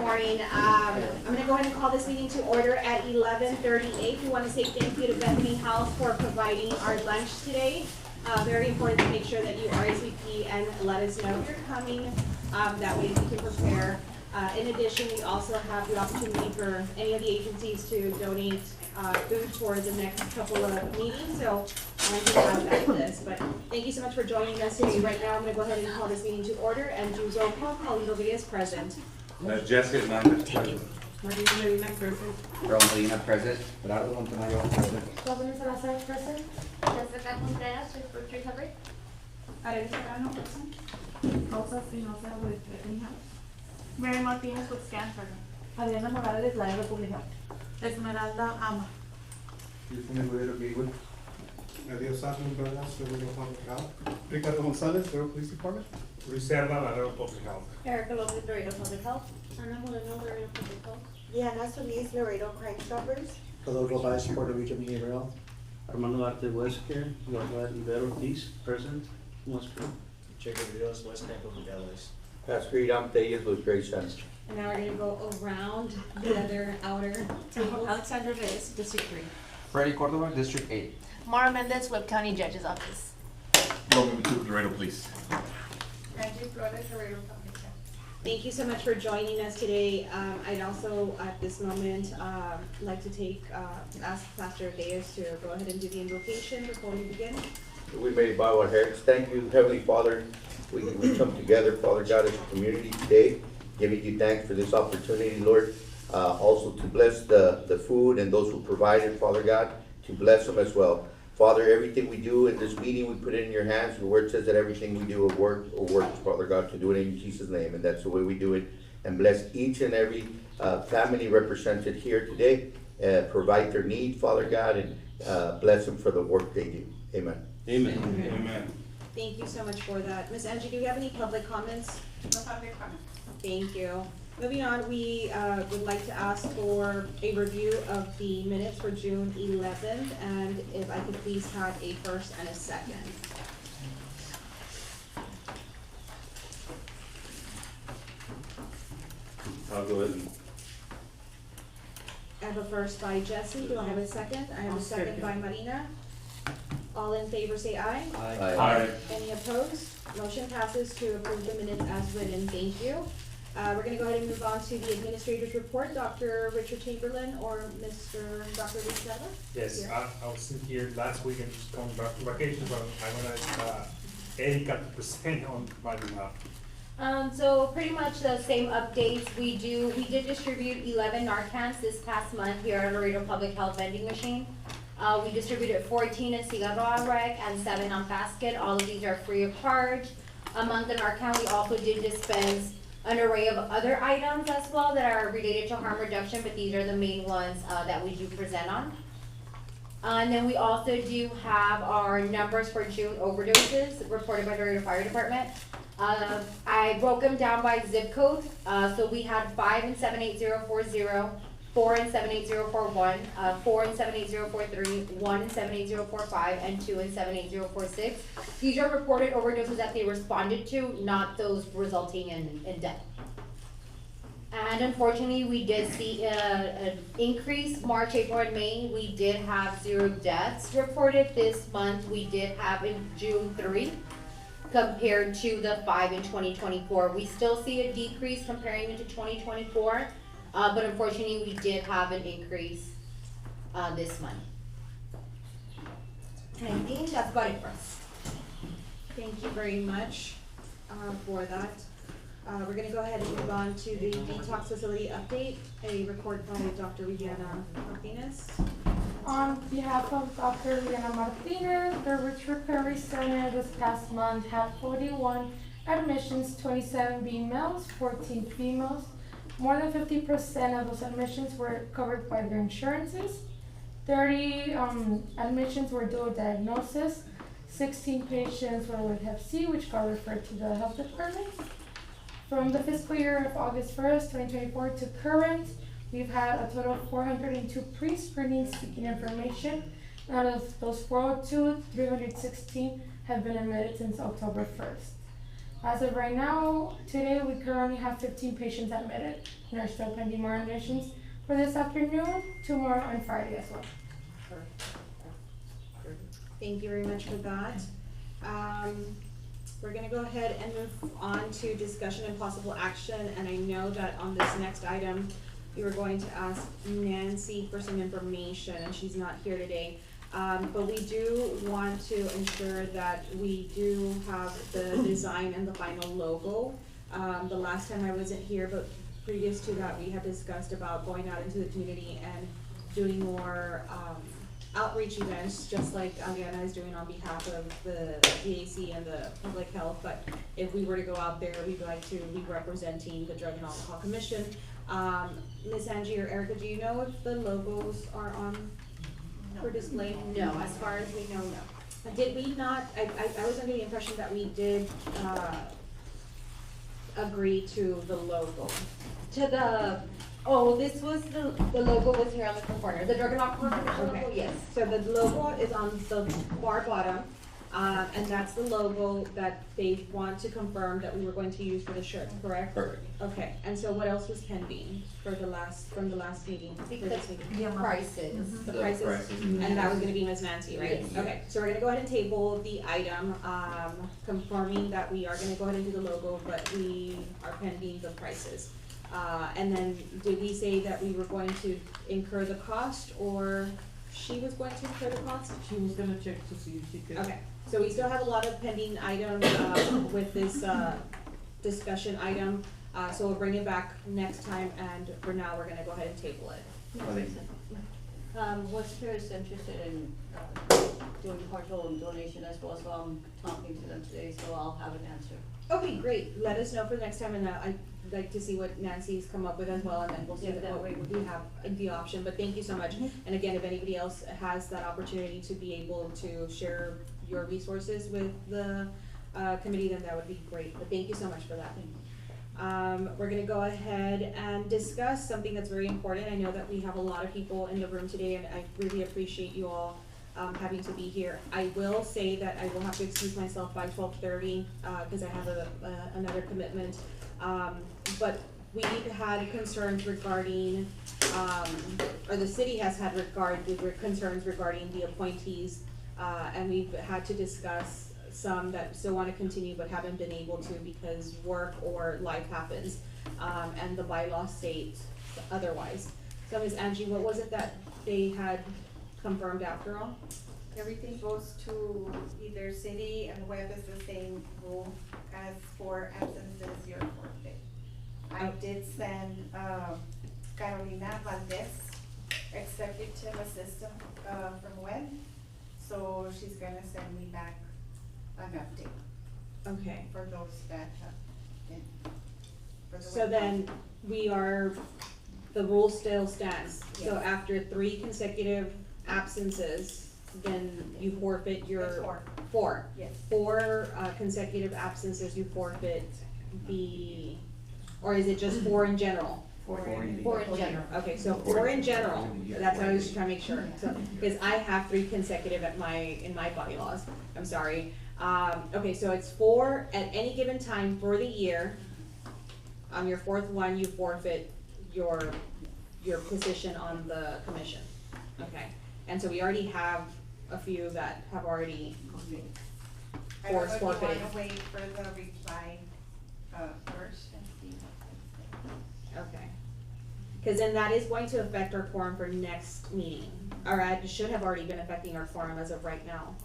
morning. I'm going to go ahead and call this meeting to order at 11:38. We want to say thank you to Bethany House for providing our lunch today. Very important to make sure that you RSVP and let us know if you're coming. That way we can prepare. In addition, we also have the opportunity for any of the agencies to donate food for the next couple of meetings. So I wanted to have that list. But thank you so much for joining us today. Right now, I'm going to go ahead and call this meeting to order and do roll call. Carlito Villas present. Jessica Hernandez present. Martina Medina present. Raul Medina present. Gerardo Montemayor present. Governor Salazar present. Jessica Contreras, Respiratory Recovery. Arely Serrano present. Rosa Espinosa with Bethany House. Mary Martinez with Stanford. Adriana Morales, La República. Esmeralda Ama. Houston Rivera Gatewood. Adios, Admin Bernas, the Laredo Public Health. Ricardo Gonzalez, Laredo Police Department. Reserva, Laredo Public Health. Erica Lopez, Laredo Public Health. Ana Moreno, Laredo Public Health. Diana Solis, Laredo Crime Stoppers. Rodolfo Baez, Puerto Rican Behavioral Health. Armando Arte Wesker, Eduardo Rivera Ortiz, present, Wesker. Jacob Rios, West Campo Fidelis. Pastor Iram Tellez with Grace Sons. And now we're going to go around the other outer tables. Alexandra Reyes, District 3. Freddy Cordova, District 8. Mara Mendez, Webb County Judge's Office. Logan Matute, Laredo Police. Angie Flores, Laredo Public Health. Thank you so much for joining us today. I'd also, at this moment, like to ask Pastor Reyes to go ahead and do the invocation before we begin. We may bow our heads. Thank you, Heavenly Father. We come together, Father God, as a community today, giving you thanks for this opportunity, Lord. Also to bless the food and those who provide it, Father God, to bless them as well. Father, everything we do in this meeting, we put it in your hands. Your word says that everything we do works, Father God, to do it in Jesus' name. And that's the way we do it. And bless each and every family represented here today. Provide their need, Father God, and bless them for the work they do. Amen. Amen. Amen. Thank you so much for that. Ms. Angie, do you have any public comments? No public comment. Thank you. Moving on, we would like to ask for a review of the minutes for June 11th, and if I could please have a first and a second. I'll go ahead and. I have a first by Jesse. Do I have a second? I have a second by Marina. All in favor say aye. Aye. Any opposed? Motion passes to approve the minutes as written. Thank you. We're going to go ahead and move on to the administrator's report. Dr. Richard Chamberlain or Dr. Luis Della? Yes, Here. I was in here last week and just coming back from vacation, but I'm gonna, Erika to present on my behalf. So pretty much the same updates. We did distribute 11 Narcans this past month here at Laredo Public Health vending machine. We distributed 14 in Cigarro Rec and 7 on Basket. All of these are free of charge. Among the Narcan, we also did dispense an array of other items as well that are related to harm reduction, but these are the main ones that we do present on. And then we also do have our numbers for June overdoses reported by the Laredo Fire Department. I broke them down by zip code. So we had 5 in 78040, 4 in 78041, 4 in 78043, 1 in 78045, and 2 in 78046. These are reported overdoses that they responded to, not those resulting in death. And unfortunately, we did see an increase March, April, and May. We did have 0 deaths reported this month. We did have in June 3 compared to the 5 in 2024. We still see a decrease comparing into 2024. But unfortunately, we did have an increase this month. And I think that's about it for us. Thank you very much for that. We're going to go ahead and move on to the detox facility update, a report by Dr. Viviana Martinez. On behalf of Dr. Liana Martinez, the Rich Recovery Center this past month had 41 admissions, 27 being males, 14 females. More than 50% of those admissions were covered by their insurances. 30 admissions were dual diagnosis. 16 patients were with Hep C, which got referred to the health department. From the fiscal year of August 1st, 2024 to current, we've had a total of 402 pre-screenings seeking information. Out of those 402, 316 have been admitted since October 1st. As of right now, today we currently have 15 patients admitted and are still pending more admissions for this afternoon, tomorrow, and Friday as well. Thank you very much for that. We're gonna go ahead and move on to discussion and possible action, and I know that on this next item, we were going to ask Nancy for some information, and she's not here today. But we do want to ensure that we do have the design and the final logo. The last time I wasn't here, but previous to that, we had discussed about going out into the community and doing more, outreach events, just like Aliana is doing on behalf of the DAC and the public health. But if we were to go out there, we'd like to be representing the Drug and Alcohol Commission. Ms. Angie or Erica, do you know if the logos are on for display? No, as far as we know, no. Did we not, I was under the impression that we did, agree to the logo. To the, oh, this was the logo was here on the corner, the Drug and Alcohol Commission logo, Okay. yes. So the logo is on the far bottom, and that's the logo that they want to confirm that we were going to use for the shirt, correct? Perfect. Okay, and so what else was pending for the last, from the last meeting? for this meeting? The prices. The prices, and that was gonna be Ms. Nancy, right? Yes. Okay, so we're gonna go ahead and table the item, confirming that we are gonna go ahead and do the logo, but we are pending the prices. And then did we say that we were going to incur the cost, or she was going to incur the cost? She was gonna check to see if she could. Okay, so we still have a lot of pending items, with this, discussion item. So we'll bring it back next time, and for now, we're gonna go ahead and table it. Westcare is interested in, doing partial donation as well, so I'm talking to them today, so I'll have an answer. Okay, great, let us know for next time, and I'd like to see what Nancy's come up with as well, and then we'll see Yeah, that what way we have the option, but thank you so much. And again, if anybody else has that opportunity to be able to share your resources with the, committee, then that would be great, but thank you so much for that. We're gonna go ahead and discuss something that's very important. I know that we have a lot of people in the room today, and I really appreciate you all having to be here. I will say that I will have to excuse myself by 12:30, because I have another commitment. But we've had concerns regarding, or the city has had concerns regarding the appointees, and we've had to discuss some that still wanna continue but haven't been able to because work or life happens, and the bylaw states otherwise. So Ms. Angie, what was it that they had confirmed after all? Everything goes to either city, and web is the same rule as for absences, your forfeit. I did send, Carolina Valdez, executive assistant, from web, so she's gonna send me back an update Okay, for those that have been. for the so web. then the rule still stands. So Yes. after 3 consecutive absences, then you forfeit your. It's 4. 4. Yes. 4 consecutive absences, you forfeit or is it just 4 in general? 4 For in general. Okay, so 4 in general, that's what I was trying to make sure, so, because I have 3 consecutive in my bylaws, I'm sorry. Okay, so it's 4 at any given time for the year. On your 4th one, you forfeit your position on the commission, okay? And so we already have a few that have already I don't know if you forfeited. wanna wait for the reply, first and see what they say. Okay. Cause then that is going to affect our quorum for next meeting, or it should have already been affecting our quorum as of right now.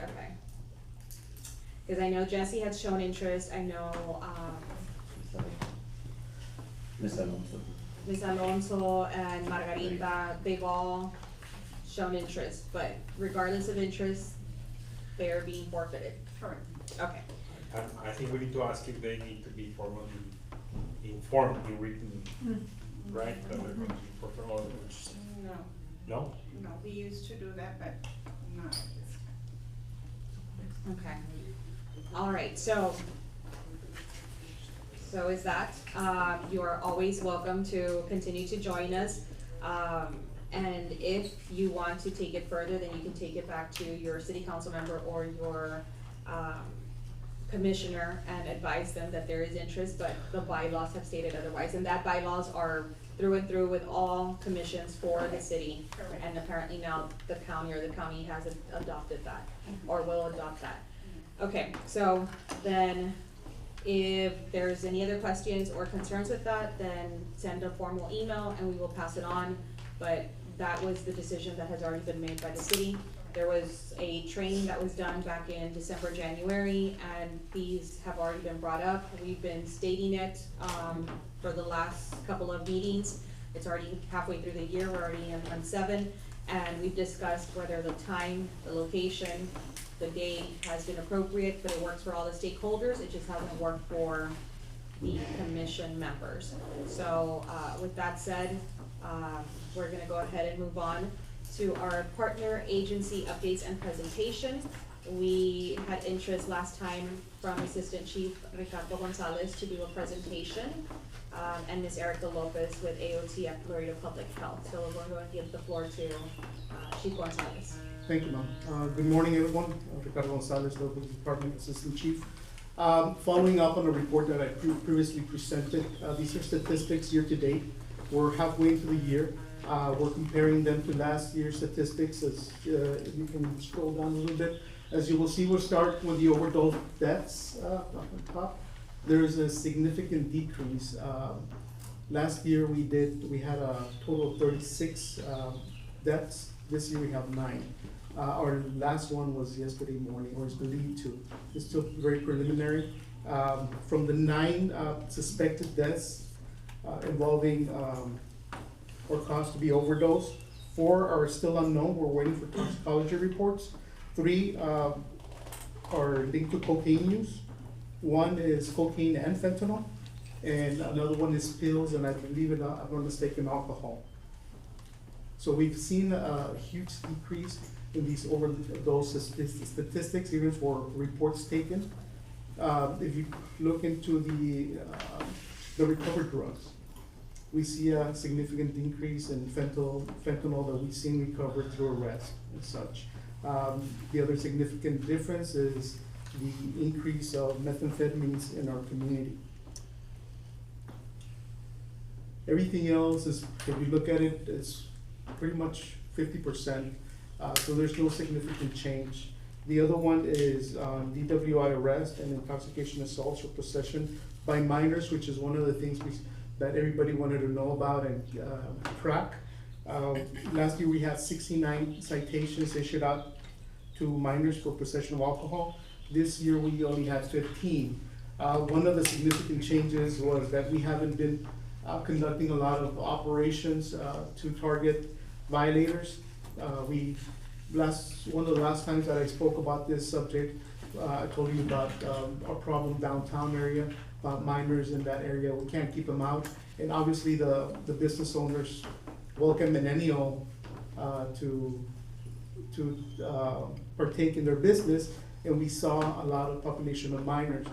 Okay. Cause I know Jesse has shown interest, I know, Ms. Alonso. Ms. Alonso and Margarita, they've all shown interest, but regardless of interest, they are being forfeited. Correct. Okay, I think we need to ask if they need to be formally informed in written, right, that they're going to be forfeited, or just, No, no? no, we used to do that, but not at this time. okay. All right, so is that, you are always welcome to continue to join us. And if you want to take it further, then you can take it back to your city council member or your, commissioner and advise them that there is interest, but the bylaws have stated otherwise, and that bylaws are through and through with all commissions for the city. Correct. And apparently now the county has adopted that, or will adopt that. Okay, so then if there's any other questions or concerns with that, then send a formal email and we will pass it on. But that was the decision that has already been made by the city. There was a training that was done back in December, January, and these have already been brought up. We've been stating it, for the last couple of meetings. It's already halfway through the year, we're already in month 7, and we've discussed whether the time, the location, the day has been appropriate, but it works for all the stakeholders, it just hasn't worked for the commission members. So, with that said, we're gonna go ahead and move on to our partner agency updates and presentation. We had interest last time from Assistant Chief Ricardo Gonzalez to do a presentation, and Ms. Erica Lopez with AOT at Laredo Public Health. So we're going to give the floor to Chief Gonzalez. Thank you, ma'am. Good morning, everyone. Ricardo Gonzalez, Local Department Assistant Chief. Following up on a report that I previously presented, these are statistics year to date. We're halfway through the year. We're comparing them to last year's statistics. As you can scroll down a little bit. As you will see, we'll start with the overdose deaths up on top. There is a significant decrease. Last year we had a total of 36 deaths. This year we have 9. Our last one was yesterday morning, or is believed to. It's still very preliminary. From the 9 suspected deaths involving or caused to be overdose, 4 are still unknown. We're waiting for toxicology reports. 3 are linked to cocaine use. 1 is cocaine and fentanyl, and another one is pills, and I believe it, I'm not mistaken, alcohol. So we've seen a huge decrease in these overdose statistics, even for reports taken. If you look into the recovered drugs, we see a significant increase in fentanyl that we've seen recovered through arrest and such. The other significant difference is the increase of methamphetamines in our community. Everything else is, if you look at it, is pretty much 50%, so there's no significant change. The other one is DWI arrest and intoxication assaults or possession by minors, which is one of the things that everybody wanted to know about and track. Last year we had 69 citations issued out to minors for possession of alcohol. This year we only had 15. One of the significant changes was that we haven't been conducting a lot of operations to target violators. One of the last times that I spoke about this subject, I told you about our problem downtown area, about minors in that area. We can't keep them out, and obviously the business owners welcome Millennial to partake in their business, and we saw a lot of population of minors.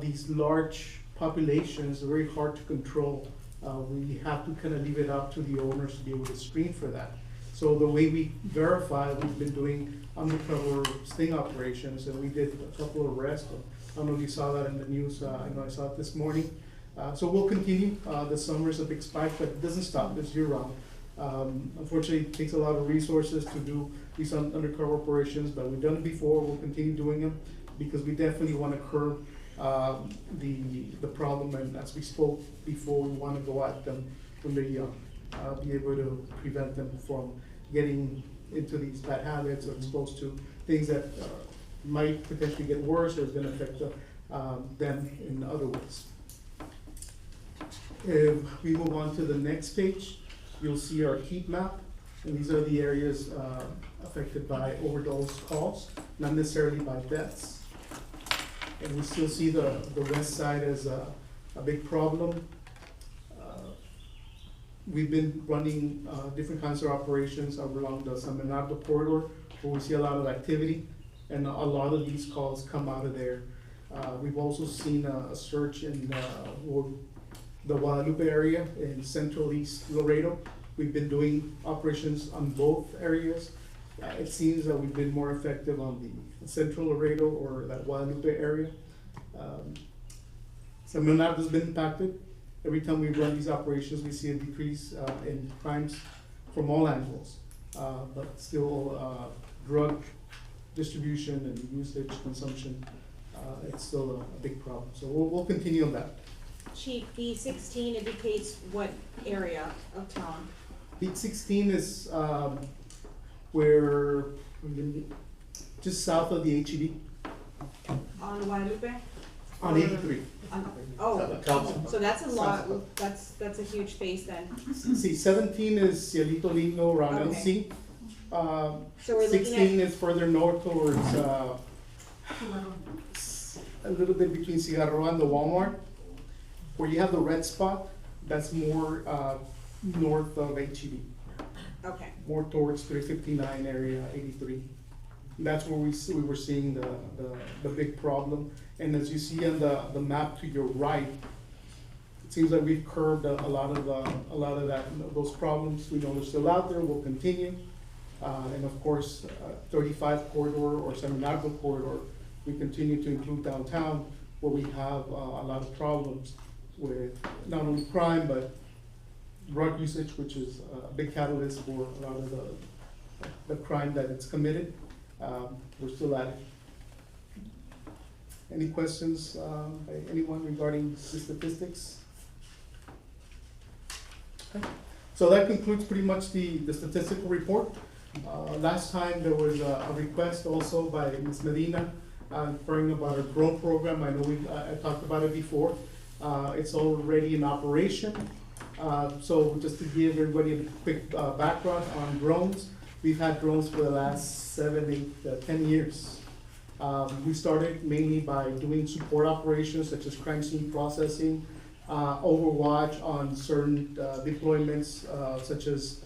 These large populations are very hard to control. We have to kind of leave it up to the owners to be able to screen for that. So the way we verify, we've been doing undercover sting operations, and we did a couple of arrests. I don't know if you saw that in the news. I know I saw it this morning. So we'll continue. The summer is a big spike, but it doesn't stop. It's year round. Unfortunately, it takes a lot of resources to do these undercover operations, but we've done it before. We'll continue doing them because we definitely want to curb the problem. And as we spoke before, we want to go at them when they're young, be able to prevent them from getting into these bad habits or exposed to things that might potentially get worse or is going to affect them in other ways. If we move on to the next page, you'll see our heat map, and these are the areas affected by overdose calls, not necessarily by deaths. And we still see the west side as a big problem. We've been running different kinds of operations along the San Bernardo corridor, where we see a lot of activity, and a lot of these calls come out of there. We've also seen a surge in the Guadalupe area in Central East Laredo. We've been doing operations on both areas. It seems that we've been more effective on the central Laredo or that Guadalupe area. San Bernardo's been impacted. Every time we run these operations, we see a decrease in crimes from all angles. But still, drug distribution and usage, consumption, it's still a big problem. So we'll continue on that. Chief, B16 indicates what area of town? Beat 16 is where, just south of the HEB, On Guadalupe? on 83. Oh, so that's a lot, that's a huge space then. See, 17 is Cielito Lindo, around Okay. LC. So we're looking 16 at, is further north towards, a little bit between Cigarroa and the Walmart. Where you have the red spot, that's more, north of HEB, okay, more towards 359 area, 83. That's where we were seeing the big problem. And as you see on the map to your right, it seems like we've curbed a lot of those problems. We know they're still out there, we'll continue. And of course, 35 corridor or San Bernardo corridor, we continue to include downtown where we have a lot of problems with not only crime, but drug usage, which is a big catalyst for a lot of the crime that it's committed. We're still at it. Any questions by anyone regarding the statistics? Okay. So that concludes pretty much the statistical report. Last time there was a request also by Ms. Medina referring about our drone program. I know I talked about it before. It's already in operation. So just to give everybody a quick background on drones, we've had drones for the last 7, 8, 10 years. We started mainly by doing support operations such as crime scene processing, overwatch on certain deployments such as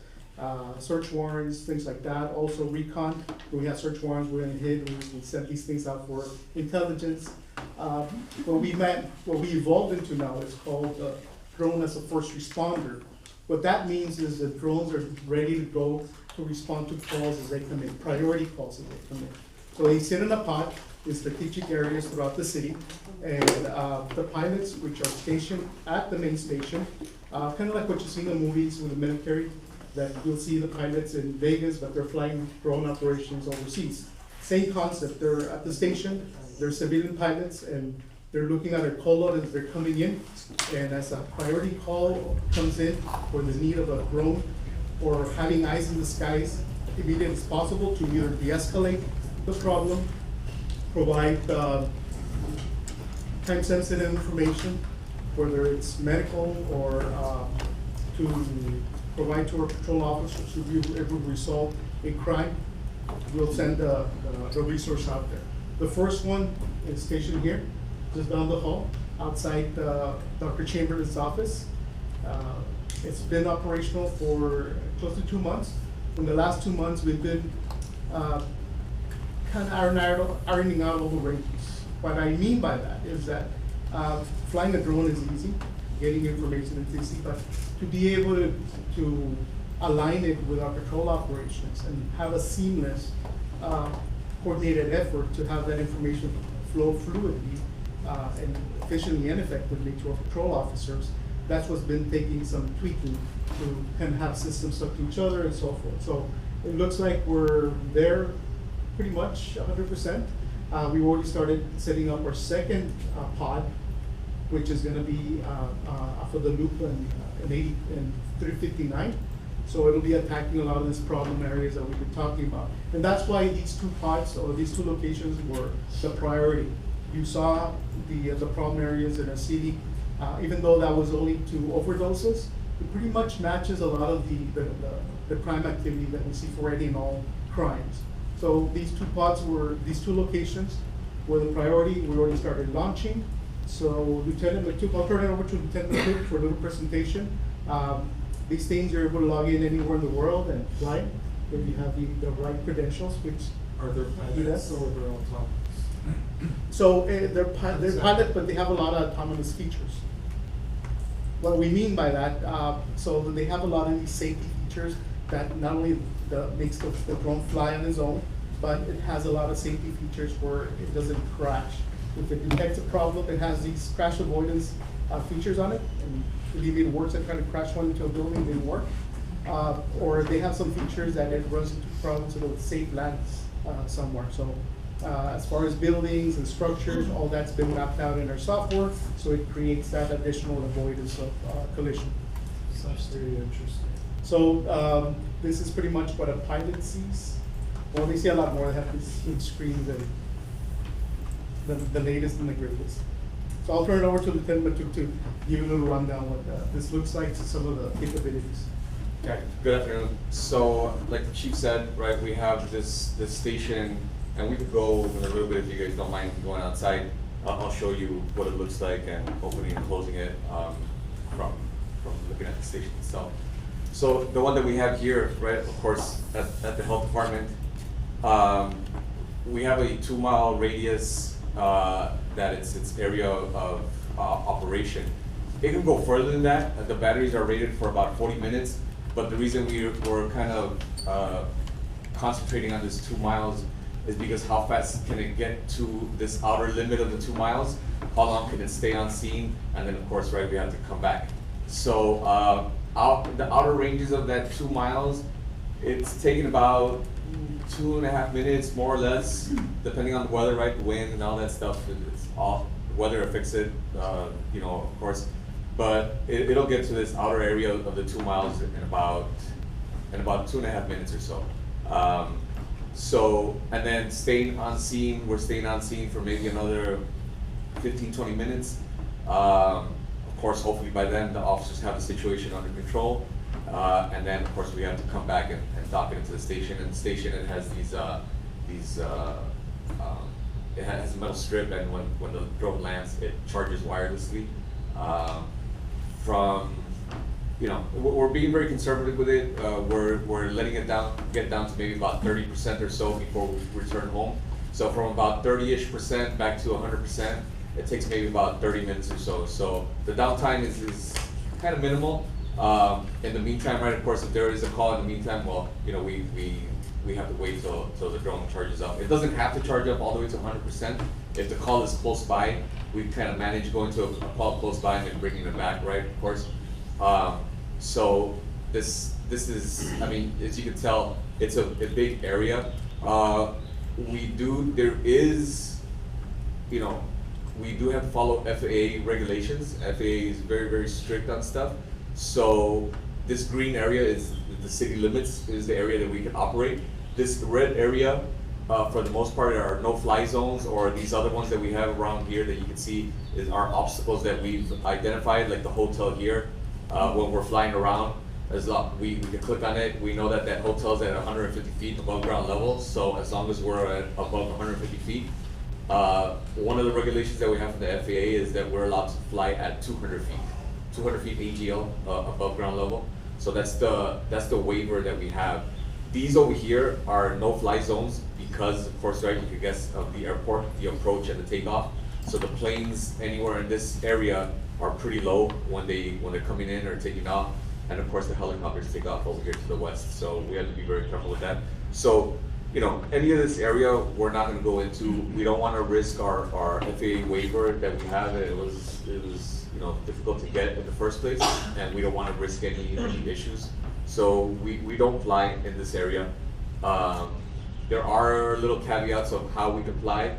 search warrants, things like that. Also recon, when we have search warrants, we're gonna hit, we send these things out for intelligence. What we evolved into now is called drone as a first responder. What that means is that drones are ready to go to respond to calls as they come in, priority calls as they come in. So they sit in a pod in strategic areas throughout the city, and the pilots, which are stationed at the main station, kind of like what you see in the movies with the military, that you'll see the pilots in Vegas, but they're flying drone operations overseas. Same concept, they're at the station, they're civilian pilots, and they're looking at their call load as they're coming in, and as a priority call comes in for the need of a drone or having eyes in the skies, immediately as possible to either de-escalate the problem, provide time-sensitive information, whether it's medical or to provide to our patrol officers if we resolve a crime. We'll send the resource out there. The first one is stationed here, just down the hall, outside Dr. Chamberlain's office. It's been operational for close to 2 months. In the last 2 months, we've been kind of ironing out all the wrinkles. What I mean by that is that flying a drone is easy, getting information is easy, but to be able to align it with our patrol operations and have a seamless, coordinated effort to have that information flow fluidly and efficiently and effectively to our patrol officers, that's what's been taking some tweaking to kind of have systems talk to each other and so forth. So it looks like we're there pretty much 100%. We've already started setting up our second pod, which is gonna be off of the loop in 359. So it'll be attacking a lot of these problem areas that we've been talking about. And that's why these 2 pods or these 2 locations were the priority. You saw the problem areas in our city, even though that was only 2 overdoses, it pretty much matches a lot of the crime activity that we see for any and all crimes. So these 2 pods these 2 locations were the priority. We already started launching. So Lieutenant Matuk, I'll turn it over to Lieutenant Matuk for a little presentation. These things you're able to log in anywhere in the world and fly if you have the right credentials, which Are there pilots or they're autonomous? so they're pilot, but they have a lot of autonomous features. What we mean by that, so they have a lot of these safety features that not only makes the drone fly on its own, but it has a lot of safety features where it doesn't crash. If it detects a problem, it has these crash avoidance features on it, and believe me, it works. I tried to crash one into a building, didn't work. Or they have some features that it runs into problems so that it safe lands somewhere. So as far as buildings and structures, all that's been mapped out in our software, so it creates that additional avoidance of collision. Sounds very interesting. So this is pretty much what a pilot sees. Well, they see a lot more. They have these huge screens and the latest and the greatest. So I'll turn it over to Lieutenant Matute to give you a little rundown what this looks like, some of the capabilities. Okay, good afternoon. So, like the chief said, right, we have this station, and we could go in a little bit if you guys don't mind going outside. I'll show you what it looks like and opening and closing it from looking at the station itself. So the one that we have here, right, of course, at the health department, we have a 2-mile radius that its area of operation. It can go further than that. The batteries are rated for about 40 minutes, but the reason we're kind of concentrating on this 2 miles is because how fast can it get to this outer limit of the 2 miles? How long can it stay on scene? And then of course, right, we have to come back. So the outer ranges of that 2 miles, it's taking about 2.5 minutes, more or less, depending on the weather, right? The wind and all that stuff. It's all weather affects it, you know, of course. But it'll get to this outer area of the 2 miles in about 2.5 minutes or so. And then staying on scene, we're staying on scene for maybe another 15-20 minutes. Of course, hopefully by then the officers have the situation under control. And then of course we have to come back and dock it into the station. And the station, it has it has a metal strip, and when the drone lands, it charges wirelessly. We're being very conservative with it. We're letting it get down to maybe about 30% or so before we return home. So from about 30-ish% back to 100%, it takes maybe about 30 minutes or so. So the downtime is kind of minimal. In the meantime, right, of course, if there is a call in the meantime, well, you know, we have to wait till the drone charges up. It doesn't have to charge up all the way to 100%. If the call is close by, we kind of manage going to a call close by and then bringing it back, right, of course. So this is, I mean, as you can tell, it's a big area. We do have to follow FAA regulations. FAA is very, very strict on stuff. So this green area is the city limits, is the area that we can operate. This red area, for the most part, are no-fly zones, or these other ones that we have around here that you can see are obstacles that we've identified, like the hotel here. When we're flying around, we can click on it. We know that hotel's at 150 feet above ground level, so as long as we're at above 150 feet, one of the regulations that we have from the FAA is that we're allowed to fly at 200 feet. 200 feet AGL above ground level. So that's the waiver that we have. These over here are no-fly zones because, of course, right, you can guess, of the airport, the approach and the takeoff. So the planes anywhere in this area are pretty low when they're coming in or taking off, and of course the helicopters take off over here to the west. So we have to be very careful with that. So, you know, any of this area we're not going to go into. We don't want to risk our FAA waiver that we have. It was you know, difficult to get in the first place, and we don't want to risk any issues. So we don't fly in this area. There are little caveats of how we can fly.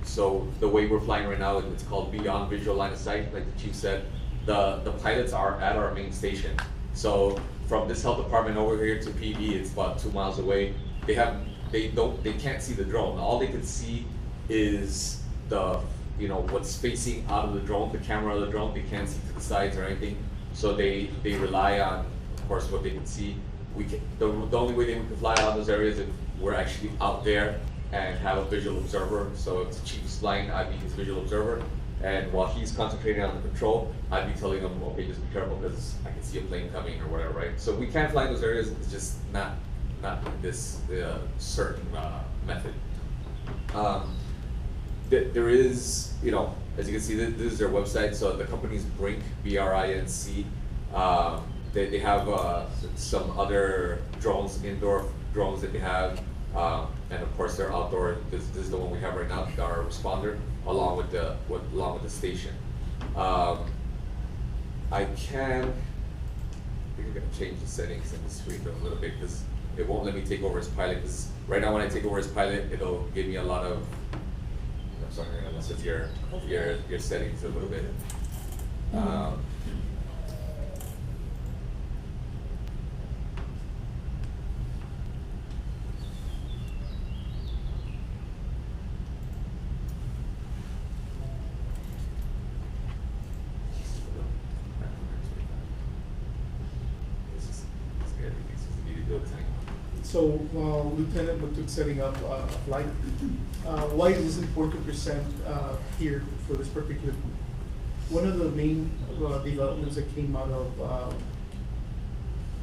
So the way we're flying right now, it's called beyond visual line of sight. Like the chief said, the pilots are at our main station. So from this health department over here to PD, it's about 2 miles away. They can't see the drone. All they can see is what's facing out of the drone, the camera of the drone. They can't see to the sides or anything. So they rely on, of course, what they can see. The only way that we can fly out of those areas is if we're actually out there and have a visual observer. So if the chief is flying, I'd be his visual observer. And while he's concentrating on the control, I'd be telling him, okay, just be careful because I can see a plane coming or whatever, right? So we can fly in those areas, it's just not this certain method. There is, you know, as you can see, this is their website. So the company's Brinc, BRINC. they have some other drones, indoor drones that they have, and of course they're outdoor. This is the one we have right now, our responder, along with the station. I think I'm gonna change the settings in the screen a little bit because it won't let me take over as pilot. Because right now when I take over as pilot, it'll give me a lot of. I'm sorry, unless it's your settings a little bit. So while Lieutenant Matuk setting up a flight, why is this important to present here for this particular group? One of the main developments that came out of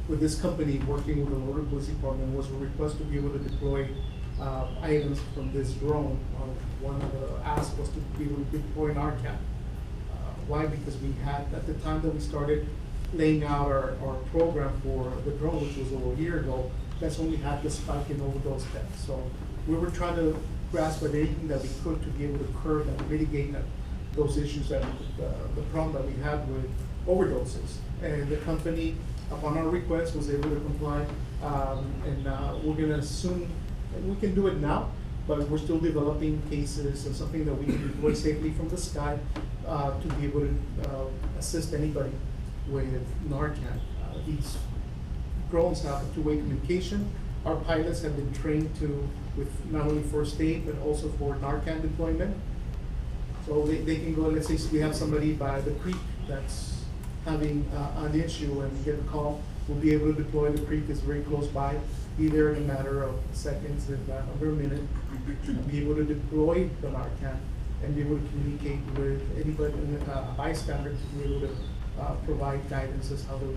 with this company working with the Lower Police Department was a request to be able to deploy items from this drone. One of the asks was to be able to deploy an RCAP. Why? Because we had, at the time that we started laying out our program for the drone, which was over a year ago, that's when we had the spike in overdose deaths. So we were trying to grasp at anything that we could to be able to curb and mitigate those issues that the problem that we had with overdoses. And the company, upon our request, was able to comply. And we're gonna assume, and we can do it now, but we're still developing cases and something that we can deploy safely from the sky to be able to assist anybody with Narcan. These drones have a two-way communication. Our pilots have been trained with not only first aid, but also for Narcan deployment. So they can go, let's say we have somebody by the creek that's having an issue and we get a call, we'll be able to deploy. The creek is very close by, be there in a matter of seconds, if not under a minute, be able to deploy the Narcan and be able to communicate with anybody, a bystander, to be able to provide guidance as how to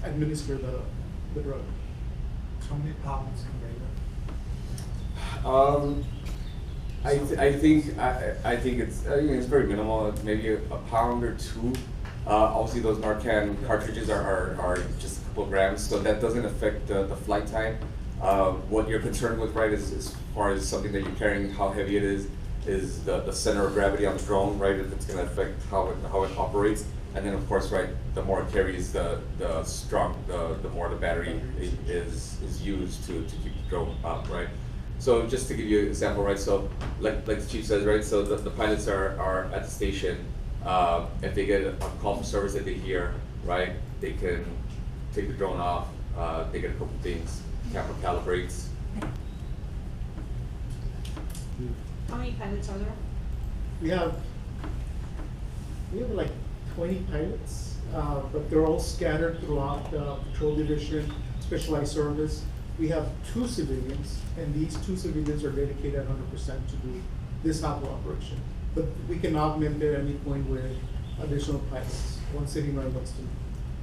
administer the drug. How many pounds can I think it's very minimal, maybe a pound or two. Obviously, those Narcan cartridges are just a couple of grams, so that doesn't affect the flight time. What you're concerned with, right, is as far as something that you're carrying, how heavy it is the center of gravity on the drone, right? If it's going to affect how it operates, and then of course, right, the more it carries, the more the battery is used to keep the drone up, right? So just to give you an example, right? So like the chief says, right? So the pilots are at the station. If they get a call from service that they hear, right, they can take the drone off. They get a couple things. Camera calibrates. How many pilots are there? We have like 20 pilots, but they're all scattered throughout the patrol division, specialized service. We have 2 civilians, and these 2 civilians are dedicated 100% to do this type of operation. But we can augment it at any point with additional pilots, one sitting right next to me.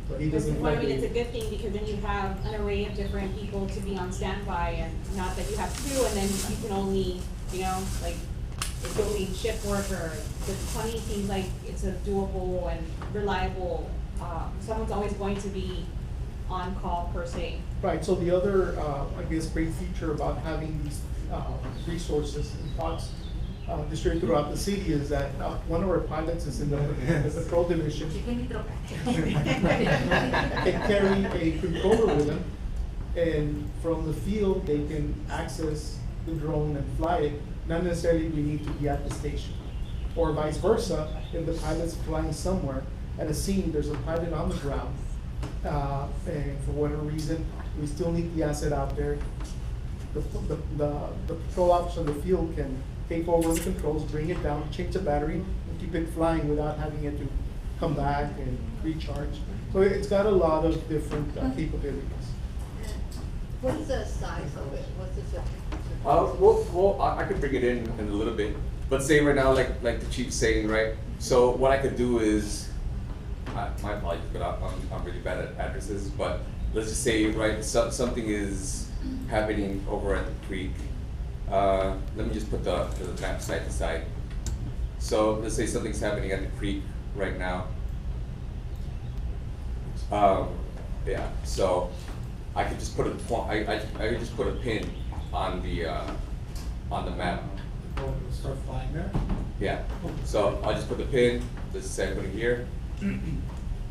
But he doesn't Well, I like mean, it's a good thing because then you have an array of different people to be on standby, and not that you have 2 and then you can only, like, if you're only shift worker. The 20 seems like it's a doable and reliable, someone's always going to be on call per se. Right, so the other, I guess, great feature about having these resources and pods distributed throughout the city is that one of our pilots is in the patrol division. Can carry a controller with them, and from the field they can access the drone and fly it. Not necessarily we need to be at the station, or vice versa. If the pilot's flying somewhere at a scene, there's a pilot on the ground, and for whatever reason we still need the asset out there. The patrol officer in the field can take over the controls, bring it down, change the battery, and keep it flying without having it to come back and recharge. So it's got a lot of different capabilities. What is the size of it? What's the Well, I could bring it in a little bit, but say right now, like the chief's saying, right? So what I could do is, my apologies, but I'm really bad at addresses. But let's just say, right, something is happening over at the creek. Let me just put the map side to side. So let's say something's happening at the creek right now. Yeah, so I could just put a I could just put a pin on the map. Oh, it'll start flying there? Yeah, so I'll just put the pin, this is say I put it here.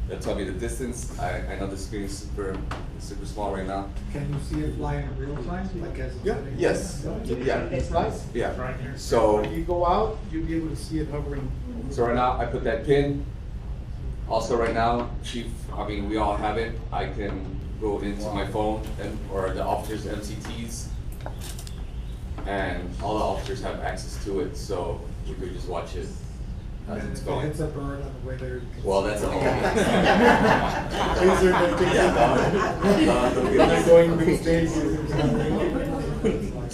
That'll tell me the distance. I know the screen is super small right now. Can you see it fly in real time, like as it's Yeah. sitting? Yes, yeah, It's nice. yeah. Right here. So, When you go out, you'll be able to see it hovering. so right now I put that pin. Also right now, Chief, I mean, we all have it. I can go into my phone and, or the officers' MCTs. And all the officers have access to it, so we could just watch it as And it's if it going. hits a bird on the way there. you can Well, see that's it. a whole. Laser that takes it. When they're going these days.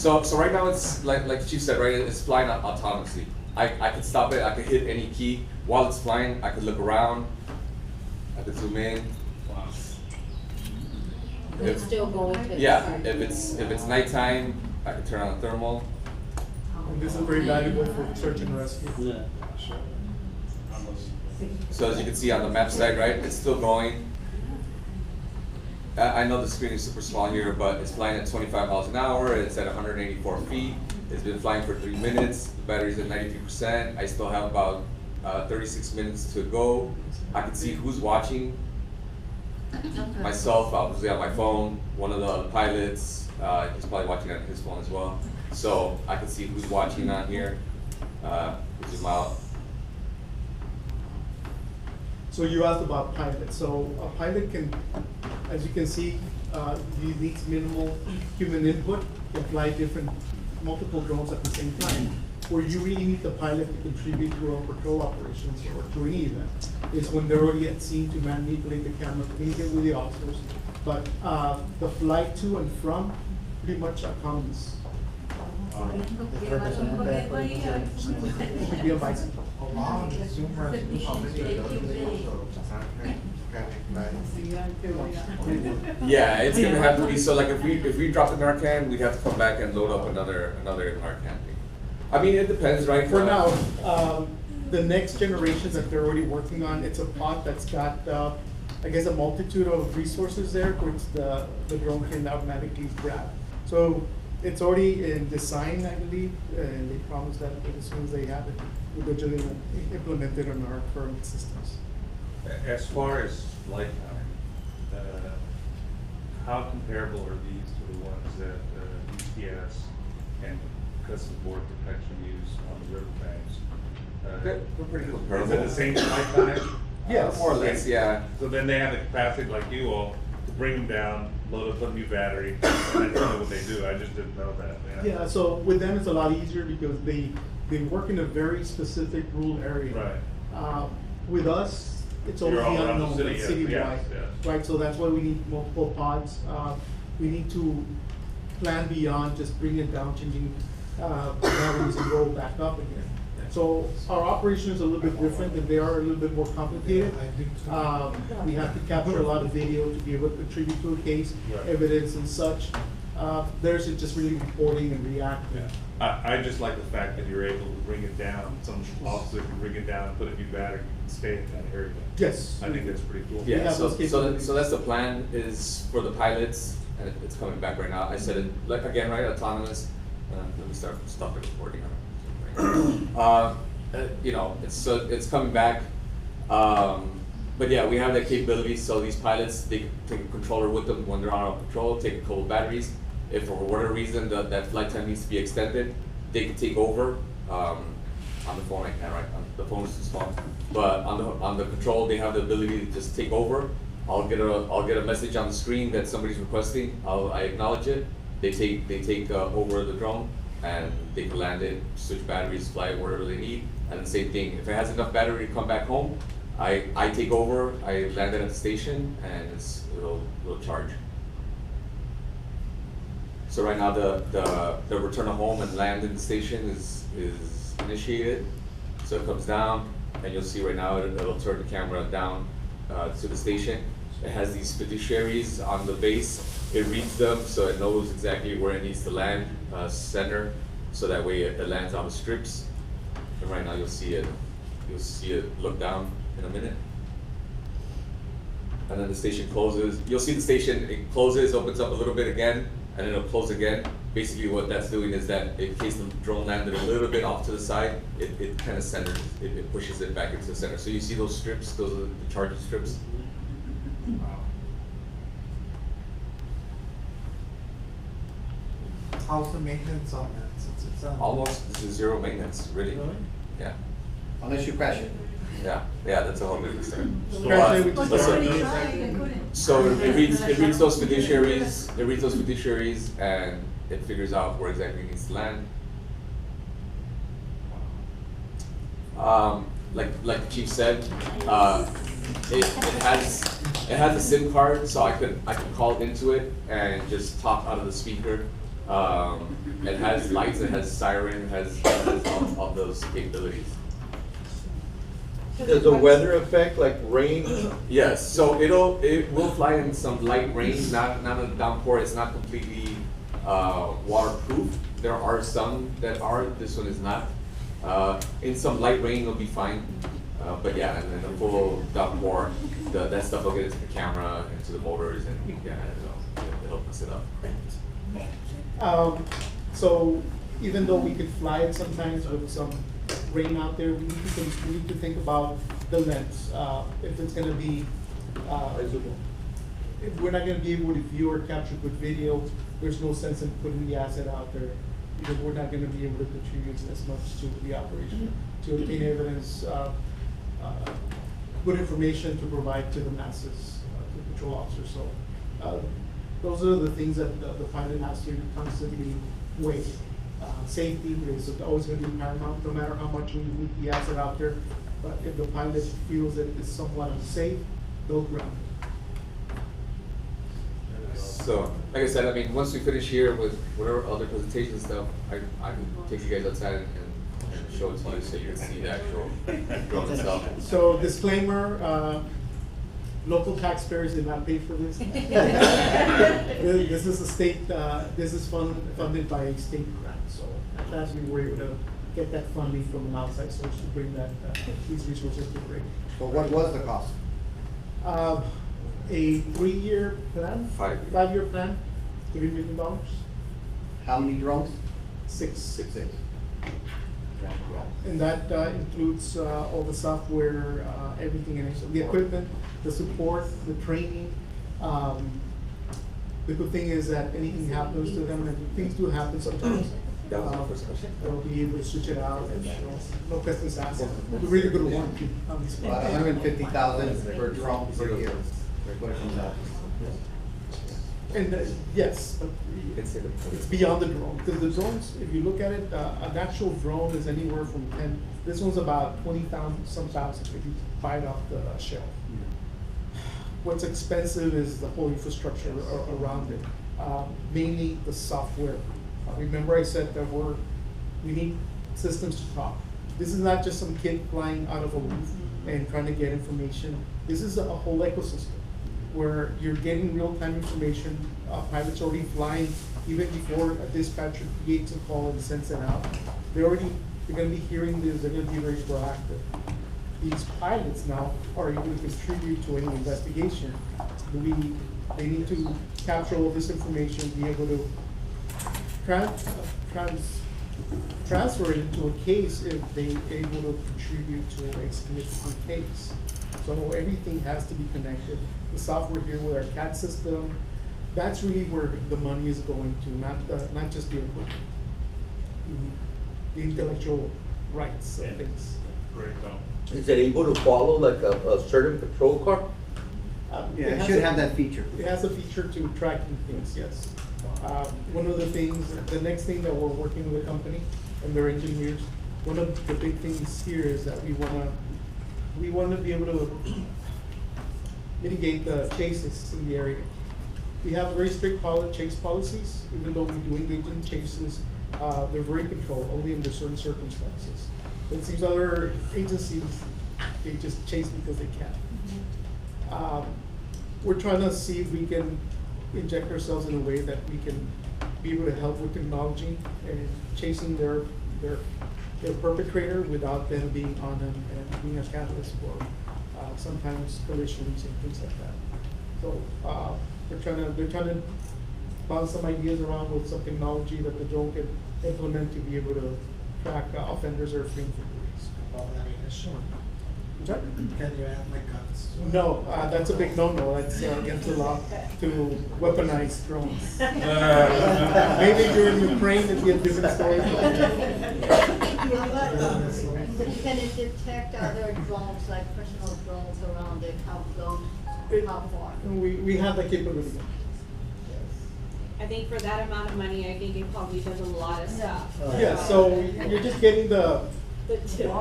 So right now it's like the chief said, right? It's flying autonomously. I could stop it. I could hit any key while it's flying. I could look around. I could zoom in. It's still going to. Yeah, if it's nighttime, I could turn on the thermal. And this is very valuable for search and rescue. Yeah. So as you can see on the map side, right? It's still going. I know the screen is super small here, but it's flying at 25 miles an hour. It's at 184 feet. It's been flying for 3 minutes. The battery's at 93%. I still have about 36 minutes to go. I can see who's watching. Myself, obviously on my phone. One of the pilots, he's probably watching on his phone as well. So I can see who's watching on here. Zoom out. So you asked about pilot. So a pilot can, as you can see, he needs minimal human input to fly multiple drones at the same time. Where you really need the pilot to contribute to our patrol operations or to any event is when they're already at scene to manipulate the camera, communicate with the officers. But the flight to and from, pretty much autonomous. Should be a bicycle. Along the Zoom Yeah, it's gonna have to be, so like if we drop the Narcan, we'd have to come back and load up another Narcan. I mean, it depends, right? For now, the next generation that they're already working on, it's a pod that's got, I guess, a multitude of resources there, which the drone can automatically grab. So it's already in design, I believe, and they promise that as soon as they have it, we'll be implemented on our current systems. As far as lifetime, how comparable are these to the ones that EPS and Customs Border Protection use on the riverbanks? We're pretty Is comparable. it the same lifetime? Yes. More or less, yeah. So then they have the capacity like you all to bring them down, load up a new battery, and that's really what they do. I just didn't know that. Yeah, so with them, it's a lot easier because they work in a very specific rural area. Right. With us, it's always You're all the around the unknown, city, it's yeah, citywide, yeah. right? So that's why we need multiple pods. We need to plan beyond just bring it down, changing batteries and roll back up again. So our operation is a little bit different, and they are a little bit more complicated. We have to capture a lot of video to be able to contribute to a case, Right. evidence and such. Theirs is just really reporting and reacting. I just like the fact that you're able to bring it down. Some officer can bring it down and put a new battery and stay in that area. Yes. I think that's pretty cool. We Yeah, have so, those so, capabilities. so that's the plan is for the pilots, and it's coming back right now. I said it, like, again, right, autonomous. Let me stop the recording. You know, it's coming back. But yeah, we have that capability, so these pilots, they can take a controller with them when they're on patrol, take a couple batteries. If for whatever reason that flight time needs to be extended, they can take over. On the phone I can't, right? The phone is too small. But on the control, they have the ability to just take over. I'll get a message on the screen that somebody's requesting. I acknowledge it. They take over the drone, and they can land it, switch batteries, fly it wherever they need. And the same thing, if it has enough battery to come back home, I take over, I land it at the station, and it'll charge. So right now the return to home and land in the station is initiated. So it comes down, and you'll see right now it'll turn the camera down to the station. It has these fiduciaries on the base. It reads them, so it knows exactly where it needs to land, center, so that way it lands on the strips. And right now you'll see it look down in a minute. and then the station closes. You'll see the station, it closes, opens up a little bit again, and then it'll close again. Basically what that's doing is that in case the drone landed a little bit off to the side, it kind of centers, it pushes it back into the center. So you see those strips, those are the charging strips. How's the maintenance on that, since it's Almost zero maintenance, really. Really? Yeah. Unless you crash it. Yeah, that's a whole different story. Crash it, we But just- listen, so it reads those fiduciaries, and it figures out where exactly it needs to land. Like the chief said, it has a SIM card, so I could call into it and just talk out of the speaker. It has lights, it has siren, it has all those capabilities. Does the weather affect, like rain? Yes, so it will fly in some light rain, not a downpour. It's not completely waterproof. There are some that are. This one is not. In some light rain, it'll be fine. But yeah, and then the full downpour, that stuff will get into the camera, into the motors, and yeah, it'll mess it up. So even though we could fly it sometimes with some rain out there, we need to think about the lens. If it's gonna be, if we're not gonna be able to view or capture good video, there's no sense in putting the asset out there, because we're not gonna be able to contribute as much to the operation, to obtain evidence, good information to provide to the masses, to the patrol officers. So those are the things that the pilot has to constantly weigh. Safety is always going to be paramount, no matter how much we move the asset out there. But if the pilot feels that it's somewhat unsafe, they'll ground it. So, like I said, I mean, once we finish here with whatever other presentation stuff, I can take you guys outside and show it to you so you can see the actual drone itself. So disclaimer, local taxpayers did not pay for this. This is a state, this is funded by a state grant, so that's we were able to get that funding from an outside source to bring that, these resources to bring. So what was the cost? A 3-year plan? 5-year. 5-year plan, $3 million. How many drones? Six. Six. And that includes all the software, everything in it, so the equipment, the support, the training. The good thing is that anything happens to them, and things do happen sometimes. That was my first question. They'll be able to switch it out, and no questions asked. We're really good at warranty on this. About 150,000 per drone per year. And yes, it's beyond the drone, because the drones, if you look at it, an actual drone is anywhere from 10, this one's about 20,000, some thousand, if you buy it off the shelf. What's expensive is the whole infrastructure around it, mainly the software. Remember I said that we need systems to talk. This is not just some kid flying out of a roof and trying to get information. This is a whole ecosystem where you're getting real-time information. Pilots already flying even before a dispatcher creates a call and sends it out. They're gonna be hearing this, they're gonna be very proactive. These pilots now are able to contribute to any investigation. They need to capture all this information, be able to transfer it into a case if they're able to contribute to a significant case. So everything has to be connected. The software here with our CAD system, that's really where the money is going to, not just the equipment. The intellectual rights of things. Great, Is it able to follow like a certain patrol car? Yeah, it should have that feature. It has a feature to tracking things, yes. One of the things, the next thing that we're working with the company and their engineers, one of the big things here is that we wanna be able to mitigate the chases in the area. We have very strict chase policies, even though we do engage in chases, they're very controlled, only under certain circumstances. It seems other agencies, they just chase because they can. We're trying to see if we can inject ourselves in a way that we can be able to help with technology and chasing their perpetrator without them being on them and being a catalyst for sometimes collisions and things like that. So, they're trying to bounce some ideas around with some technology that the drone can implement to be able to track offenders or fleeing from police. About ammunition. Sorry? Can you have like guns? No, that's a big no-no. That's against the law to weaponize drones. Maybe during Ukraine it'd be a different story. Can it detect other drones, like personal drones around it, how close, how far? We have the capability. I think for that amount of money, I think it probably does a lot of stuff. Yeah, so you're just getting the tip.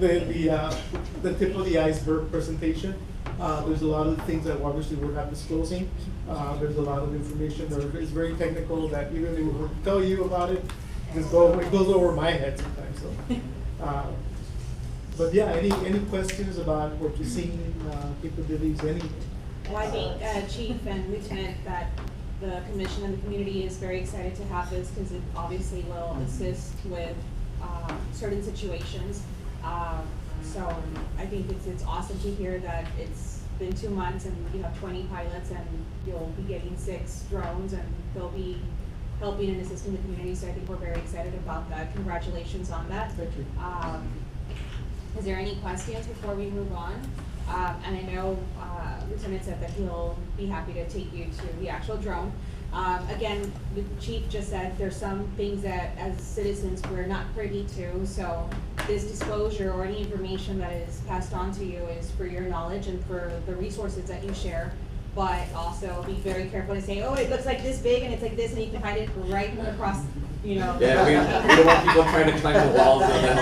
the tip of the iceberg presentation. There's a lot of things that obviously we're not disclosing. There's a lot of information that is very technical that even if we were to tell you about it, it goes over my head sometimes. So, but yeah, any questions about what you're seeing, capabilities, anything? Well, I think, Chief and Lieutenant, that the commission and the community is very excited to have this because it obviously will assist with certain situations. So I think it's awesome to hear that it's been 2 months and you have 20 pilots and you'll be getting 6 drones and they'll be helping and assisting the community. So I think we're very excited about that. Congratulations on that. Thank you. Is there any questions before we move on? And I know Lieutenant said that he'll be happy to take you to the actual drone. Again, the Chief just said there's some things that as citizens we're not privy to, so this disclosure or any information that is passed on to you is for your knowledge and for the resources that you share. But also be very careful to say, oh, it looks like this big and it's like this, and you can find it right across, you know. Yeah, we don't want people trying to climb the walls and then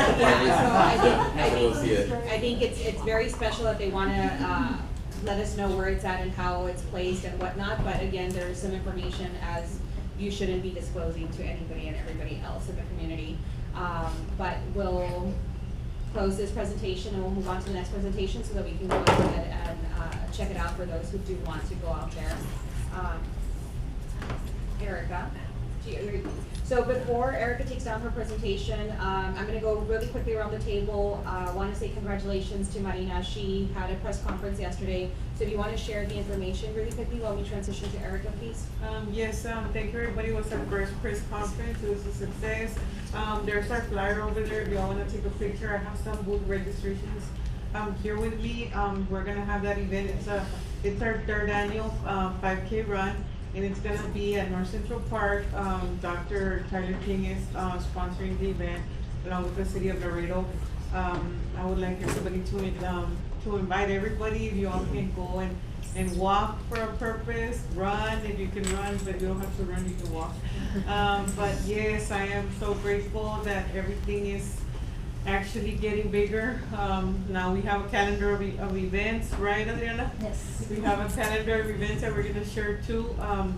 I think it's very special that they want to let us know where it's at and how it's placed and whatnot. But again, there's some information as you shouldn't be disclosing to anybody and everybody else in the community. But we'll close this presentation and we'll move on to the next presentation so that we can go ahead and check it out for those who do want to go out there. Erica, so before Erica takes down her presentation, I'm going to go really quickly around the table. I want to say congratulations to Marina. She had a press conference yesterday. So if you want to share the information really quickly while we transition to Erica, please. Yes, thank you everybody. It was our first press conference. It was a success. There's our flyer over there. If you all want to take a picture, I have some booth registrations here with me. We're going to have that event. It's our 3rd annual 5K run. And it's going to be at North Central Park. Dr. Tyler King is sponsoring the event along with the city of Laredo. I would like everybody to invite everybody. If you all can go and walk for a purpose, run if you can run, but you don't have to run, you can walk. But yes, I am so grateful that everything is actually getting bigger. Now we have a calendar of events, right, Adriana? Yes. We have a calendar of events that we're gonna share too.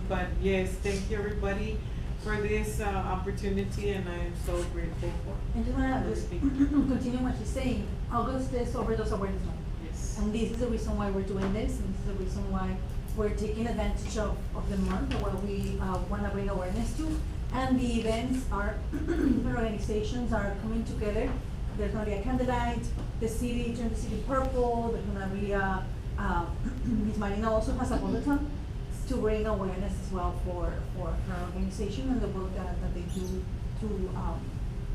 But yes, thank you everybody for this opportunity, and I am so grateful for. And just wanna continue what she's saying. August is Overdose Awareness Month. Yes. And this is the reason why we're doing this, and this is the reason why we're taking advantage of the month, of what we wanna bring awareness to. And the events are, the organizations are coming together. There's going to be a candlelight, the city turned the city purple, there's going to be Ms. Marina also has a bulletin to bring awareness as well for her organization and the work that they do to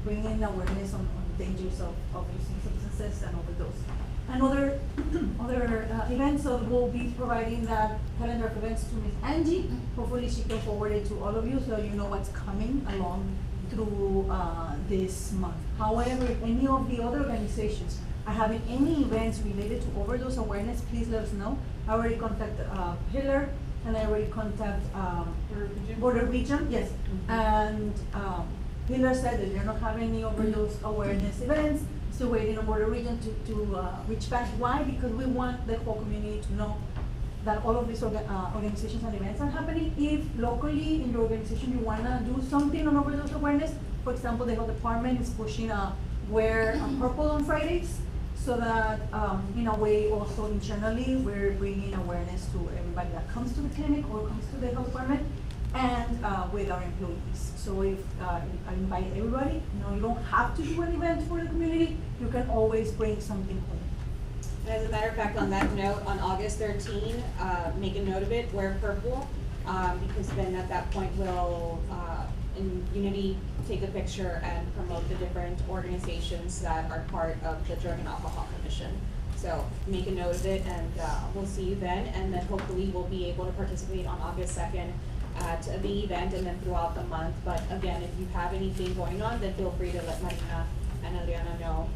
bring in awareness on the dangers of using substances and overdose. And other events, so we'll be providing that calendar of events to Ms. Angie. Hopefully she can forward it to all of you so you know what's coming along through this month. However, if any of the other organizations are having any events related to overdose awareness, please let us know. I already contacted Hiller, and I already contacted Border Region, yes. And Hiller said that they're not having any overdose awareness events. Still waiting on Border Region to reach back. Why? Because we want the whole community to know that all of these organizations and events are happening. If locally in your organization you wanna do something on overdose awareness, for example, the health department is pushing wear purple on Fridays, so that in a way also internally we're bringing awareness to everybody that comes to the clinic or comes to the health department, and with our employees. So if I invite everybody, you don't have to do an event for the community, you can always bring something home. As a matter of fact, on that note, on August 13, make a note of it, wear purple, because then at that point we'll, in unity, take a picture and promote the different organizations that are part of the Drug and Alcohol Commission. So make a note of it, and we'll see you then, and then hopefully we'll be able to participate on August 2nd at the event and then throughout the month. But again, if you have anything going on, then feel free to let Marina and Adriana know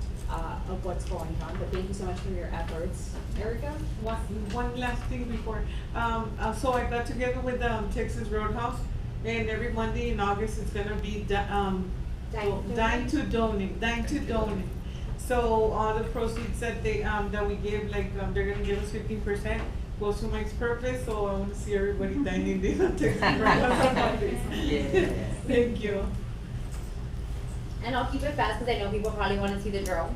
of what's going on. But thank you so much for your efforts. Erica? One last thing before, so I got together with Texas Roadhouse, and every Monday in August it's gonna be Dine to Donate. So all the proceeds that they that we give, like they're gonna give us 15%, goes to Mike's Purpose. So I want to see everybody dining in on Texas Roadhouse on Mondays. Thank you. And I'll keep it fast because I know people probably want to see the drone.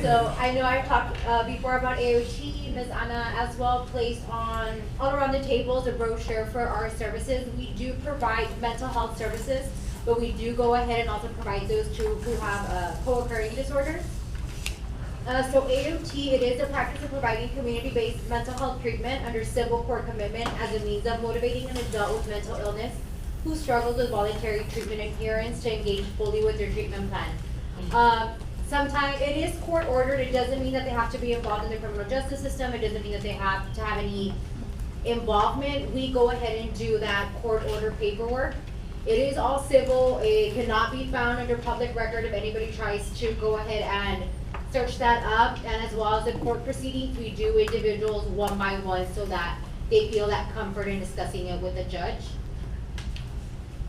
So I know I've talked before about AOT. Ms. Anna as well placed on all around the tables a brochure for our services. We do provide mental health services, but we do go ahead and also provide those to who have co-occurring disorders. So AOT, it is a practice of providing community-based mental health treatment under civil court commitment as a means of motivating an adult with mental illness who struggles with voluntary treatment adherence to engage fully with their treatment plan. Sometimes it is court ordered. It doesn't mean that they have to be involved in the criminal justice system. It doesn't mean that they have to have any involvement. We go ahead and do that court order paperwork. It is all civil. It cannot be found under public record if anybody tries to go ahead and search that up. And as well as the court proceedings, we do individuals one by one so that they feel that comfort in discussing it with the judge.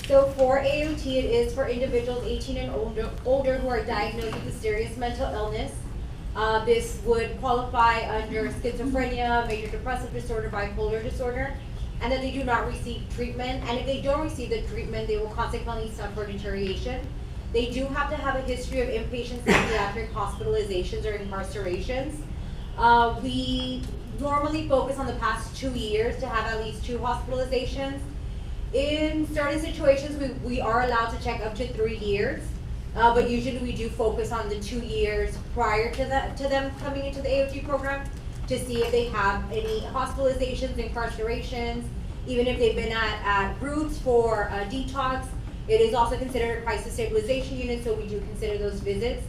So for AOT, it is for individuals 18 and older who are diagnosed with a serious mental illness. This would qualify under schizophrenia, major depressive disorder, bipolar disorder, and that they do not receive treatment. And if they don't receive the treatment, they will consequently suffer deterioration. They do have to have a history of inpatient psychiatric hospitalizations or incarcerations. We normally focus on the past 2 years to have at least 2 hospitalizations. In certain situations, we are allowed to check up to 3 years, but usually we do focus on the 2 years prior to them coming into the AOT program to see if they have any hospitalizations, incarcerations, even if they've been at Roots for detox. It is also considered a crisis stabilization unit, so we do consider those visits.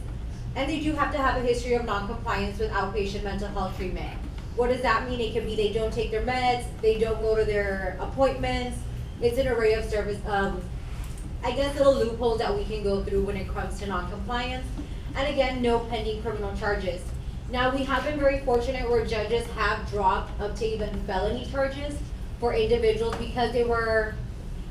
And they do have to have a history of non-compliance with outpatient mental health treatment. What does that mean? It could be they don't take their meds, they don't go to their appointments. It's an array of service, I guess little loopholes that we can go through when it comes to non-compliance. And again, no pending criminal charges. Now, we have been very fortunate where judges have dropped up to even felony charges for individuals because they were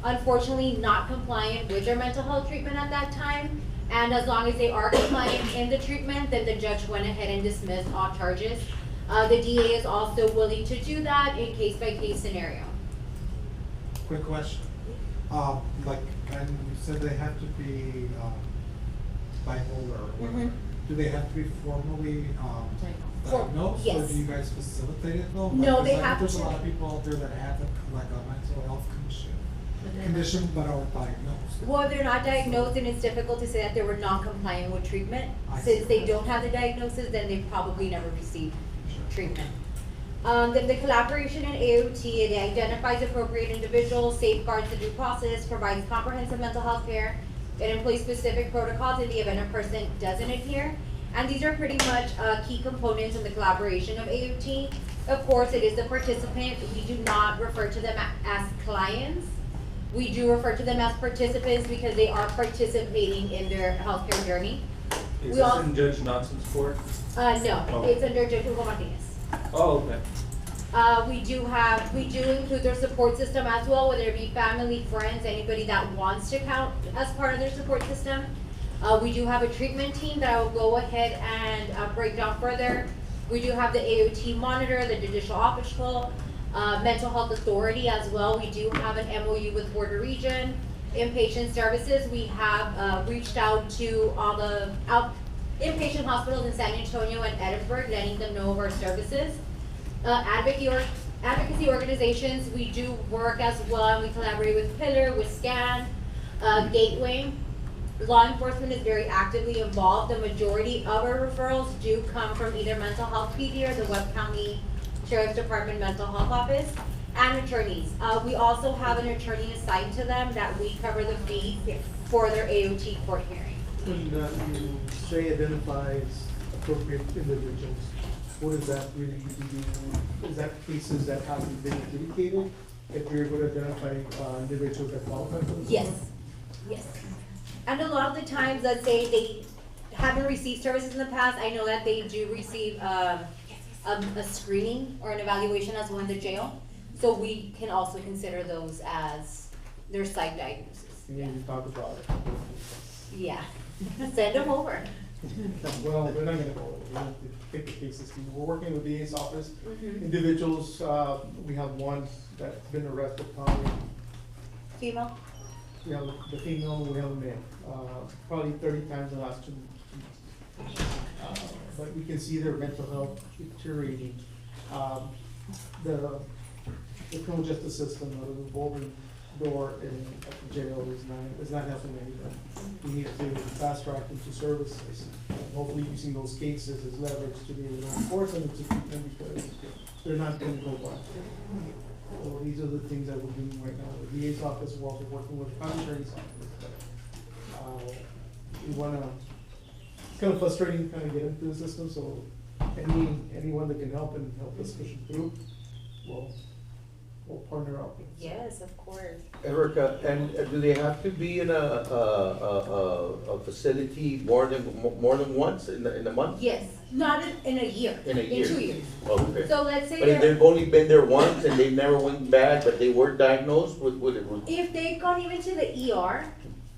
unfortunately not compliant with their mental health treatment at that time. And as long as they are compliant in the treatment, then the judge went ahead and dismissed all charges. The DA is also willing to do that in case-by-case scenario. Quick question. Like, and you said they have to be bipolar or whatever. Do they have to be formally diagnosed? Yes. Or do you guys facilitate it though? No, Like, they 'cause I have think there's to. a lot of people out there that have like a mental health condition but aren't diagnosed. Well, if they're not diagnosed, then it's difficult to say that they were non-compliant with treatment. I see. Since they don't have the diagnosis, then they probably never received treatment. Then the collaboration in AOT, it identifies appropriate individuals, safeguards the due process, provides comprehensive mental health care, it employs specific protocols in the event a person doesn't adhere. And these are pretty much key components in the collaboration of AOT. Of course, it is the participant. We do not refer to them as clients. We do refer to them as participants because they are participating in their healthcare journey. Is We this all- in Judge Knoxon's court? No, Oh. it's under Judge Hugo Martinez. Oh, okay. We do include their support system as well, whether it be family, friends, anybody that wants to count as part of their support system. We do have a treatment team that I will go ahead and break down further. We do have the AOT monitor, the judicial official, mental health authority as well. We do have an MOU with Border Region. Inpatient services, we have reached out to all the inpatient hospitals in San Antonio and Edinburgh, letting them know of our services. Advocacy organizations, we do work as well, and we collaborate with Pillar, with SCAN, Gateway. Law enforcement is very actively involved. The majority of our referrals do come from either mental health PD or the Webb County Sheriff's Department Mental Health Office, and attorneys. We also have an attorney assigned to them that we cover the fee for their AOT court hearing. When you say identifies appropriate individuals, what does that really do? Is that cases that haven't been adjudicated? If you're going to identify individuals that qualify for this? Yes, yes. And a lot of the times, let's say they haven't received services in the past, I know that they do receive a screening or an evaluation as going to jail. So we can also consider those as their psych diagnosis. You need to talk about it. Yeah, send them over. Well, they're not gonna go, we have to take the cases. We're working with the DA's office. Mhm. Individuals, we have one that's been arrested, probably, Female? we have the female, we have the male, probably 30 times in the last 2 weeks. But we can see their mental health deteriorating. The criminal justice system, the revolving door at the jail is not helping anything. We need to fast track them to services, and hopefully using those cases as leverage to be able to enforce them and to keep them because they're not going to go back. So these are the things that we're doing right now. The DA's office, we're also working with the county attorney's office. We wanna, it's kind of frustrating kind of get into the system, so anyone that can help and help us push it through, we'll partner up. Yes, of course. Erica, and do they have to be in a facility more than once in the month? Yes, not in a year. In a year? In 2 years. Okay. So let's say But if they've only been there once and they never went back, but they were diagnosed with it? if they've gone even to the ER,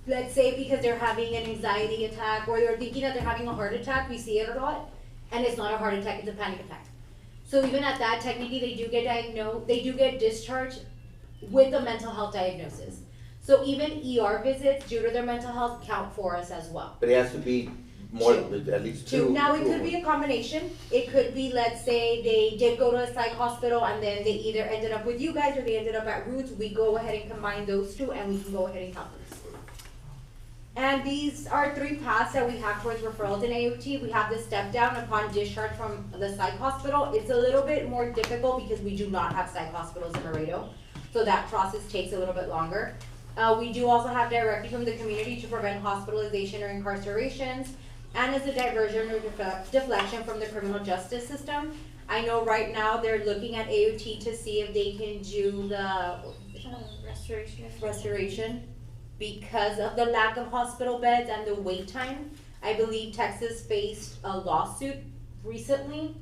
let's say because they're having an anxiety attack or they're thinking that they're having a heart attack, we see it a lot, and it's not a heart attack, it's a panic attack. So even at that, technically, they do get diagnosed, they do get discharged with a mental health diagnosis. So even ER visits due to their mental health count for us as well. But it has to be more, at least two. Now, it two could of be them. a combination. It could be, let's say, they did go to a psych hospital and then they either ended up with you guys or they ended up at Roots. We go ahead and combine those two and we can go ahead and help them. And these are 3 paths that we have towards referrals in AOT. We have the step down upon discharge from the psych hospital. It's a little bit more difficult because we do not have psych hospitals in Laredo. So that process takes a little bit longer. We do also have directly from the community to prevent hospitalization or incarcerations, and as a diversion or deflection from the criminal justice system. I know right now they're looking at AOT to see if they can do the restoration because of the lack of hospital beds and the wait time. I believe Texas faced a lawsuit recently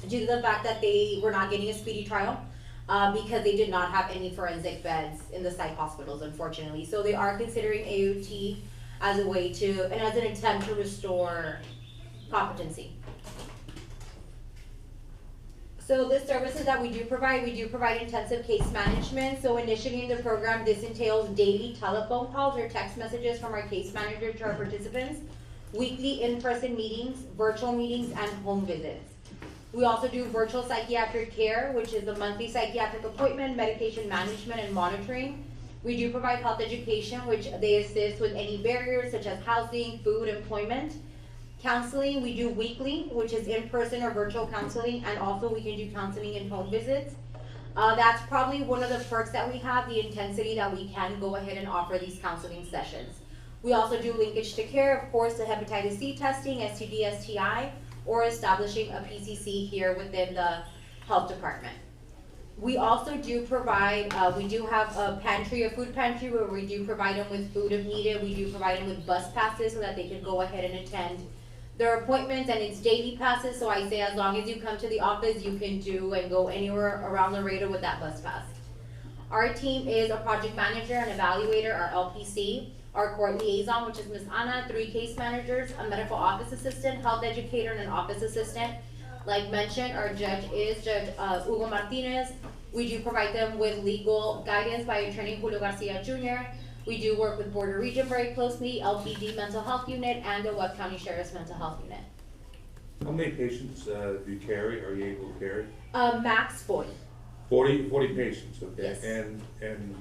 due to the fact that they were not getting a speedy trial. Because they did not have any forensic beds in the psych hospitals, unfortunately. So they are considering AOT as a way to, and as an attempt to restore competency. So the services that we do provide intensive case management. So initially in the program, this entails daily telephone calls or text messages from our case manager to our participants, weekly in-person meetings, virtual meetings, and home visits. We also do virtual psychiatric care, which is the monthly psychiatric appointment, medication management, and monitoring. We do provide health education, which they assist with any barriers such as housing, food, employment. Counseling, we do weekly, which is in-person or virtual counseling, and also we can do counseling and home visits. That's probably one of the perks that we have, the intensity that we can go ahead and offer these counseling sessions. We also do linkage to care, of course, the hepatitis C testing, STD, STI, or establishing a PCC here within the health department. We also do provide, we do have a pantry, a food pantry, where we do provide them with food if needed. We do provide them with bus passes so that they can go ahead and attend their appointments, and it's daily passes, so I say as long as you come to the office, you can do and go anywhere around Laredo with that bus pass. Our team is a project manager, an evaluator, our LPC, our court liaison, which is Ms. Ana, 3 case managers, a medical office assistant, health educator, and an office assistant. Like mentioned, our judge is Judge Hugo Martinez. We do provide them with legal guidance by Attorney Julio Garcia Jr. We do work with Border Region very closely, LPD Mental Health Unit, and the Webb County Sheriff's Mental Health Unit. How many patients do you carry? Are you able to carry? Max 40. 40 patients, okay. Yes. And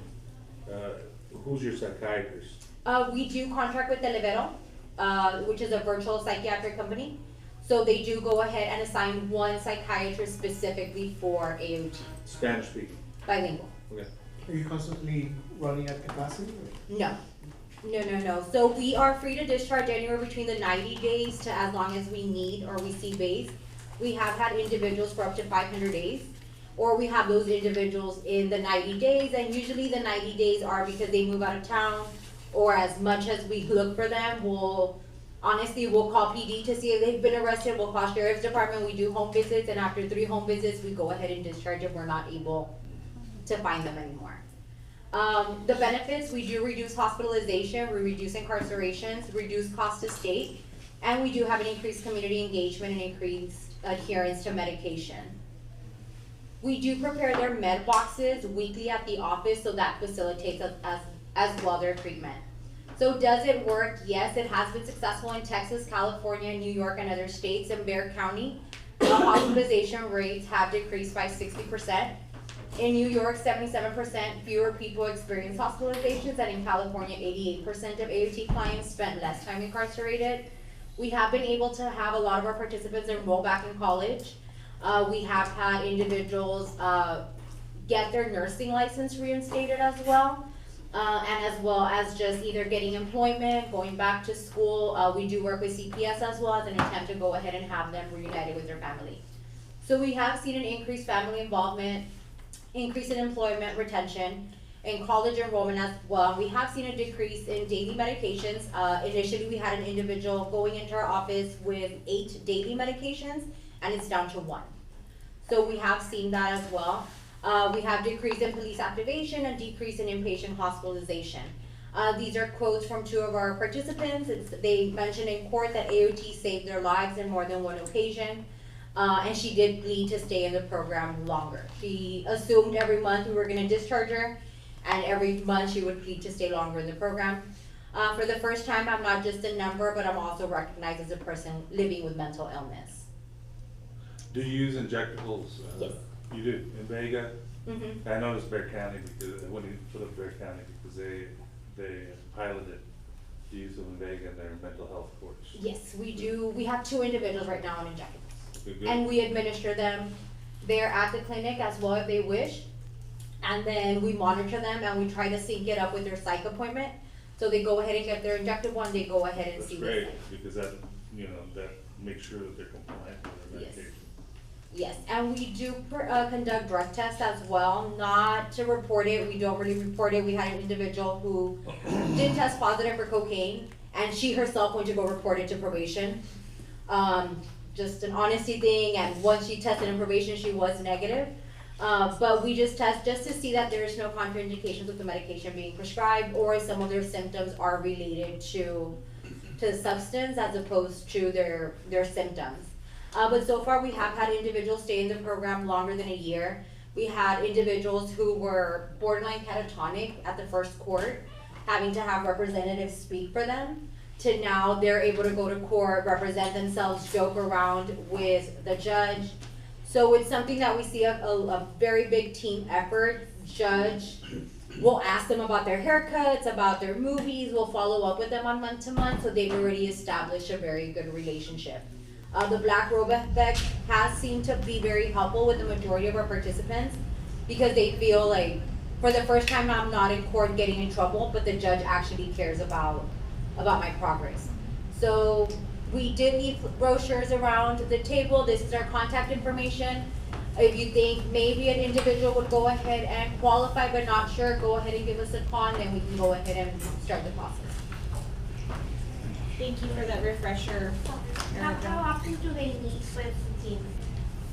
who's your psychiatrist? We do contract with Elevero, which is a virtual psychiatric company. So they do go ahead and assign one psychiatrist specifically for AOT, Spanish speaking. bilingual. Okay. Are you constantly running at capacity? No. So we are free to discharge anywhere between the 90 days to as long as we need or we see base. We have had individuals for up to 500 days, or we have those individuals in the 90 days, and usually the 90 days are because they move out of town, or as much as we look for them, we'll call PD to see if they've been arrested, we'll call Sheriff's Department, we do home visits, and after 3 home visits, we go ahead and discharge if we're not able to find them anymore. The benefits, we do reduce hospitalization, we reduce incarcerations, reduce cost to state, and we do have an increased community engagement and increased adherence to medication. We do prepare their med boxes weekly at the office, so that facilitates as well their treatment. So does it work? Yes, it has been successful in Texas, California, New York, and other states. In Bexar County, hospitalization rates have decreased by 60%. In New York, 77% fewer people experience hospitalizations, and in California, 88% of AOT clients spent less time incarcerated. We have been able to have a lot of our participants enroll back in college. We have had individuals get their nursing license reinstated as well, and as well as just either getting employment, going back to school. We do work with CPS as well as an attempt to go ahead and have them reunited with their family. So we have seen an increased family involvement, increase in employment retention, and college enrollment as well. We have seen a decrease in daily medications. Initially, we had an individual going into our office with 8 daily medications, and it's down to 1. So we have seen that as well. We have decrease in police activation and decrease in inpatient hospitalization. These are quotes from 2 of our participants. They mentioned in court that AOT saved their lives in more than 1 occasion. And she did plead to stay in the program longer. She assumed every month we were gonna discharge her, and every month she would plead to stay longer in the program. For the first time, I'm not just a number, but I'm also recognized as a person living with mental illness. Do you use injectables? Yes. You do, in Vega? Mm-hmm. I noticed Bexar County, because when you put up Bexar County, because they piloted the use of Invega in their mental health courts. Yes, we do. We have 2 individuals right now on injectables. Good. And we administer them there at the clinic as well if they wish. And then we monitor them and we try to sync it up with their psych appointment. So they go ahead and get their injectable and they go ahead and That's see the great, psych. because that makes sure that they're compliant with their Yes. medication. Yes, and we do conduct drug tests as well, not to report it, we don't really report it. We had an individual who did test positive for cocaine, and she herself went to go report it to probation. Just an honesty thing, and once she tested in probation, she was negative. But we just test just to see that there is no contraindications with the medication being prescribed, or if some of their symptoms are related to the substance as opposed to their symptoms. But so far we have had individuals stay in the program longer than a year. We had individuals who were borderline catatonic at the first court, having to have representatives speak for them, to now they're able to go to court, represent themselves, joke around with the judge. So it's something that we see a very big team effort. Judge will ask them about their haircuts, about their movies, we'll follow up with them on month to month, so they've already established a very good relationship. The Black Robe Effect has seemed to be very helpful with the majority of our participants, because they feel like, for the first time I'm not in court getting in trouble, but the judge actually cares about my progress. So we did leave brochures around the table. This is our contact information. If you think maybe an individual would go ahead and qualify but not sure, go ahead and give us a call, and then we can go ahead and start the process. Thank you for that refresher. How often do they meet with the team?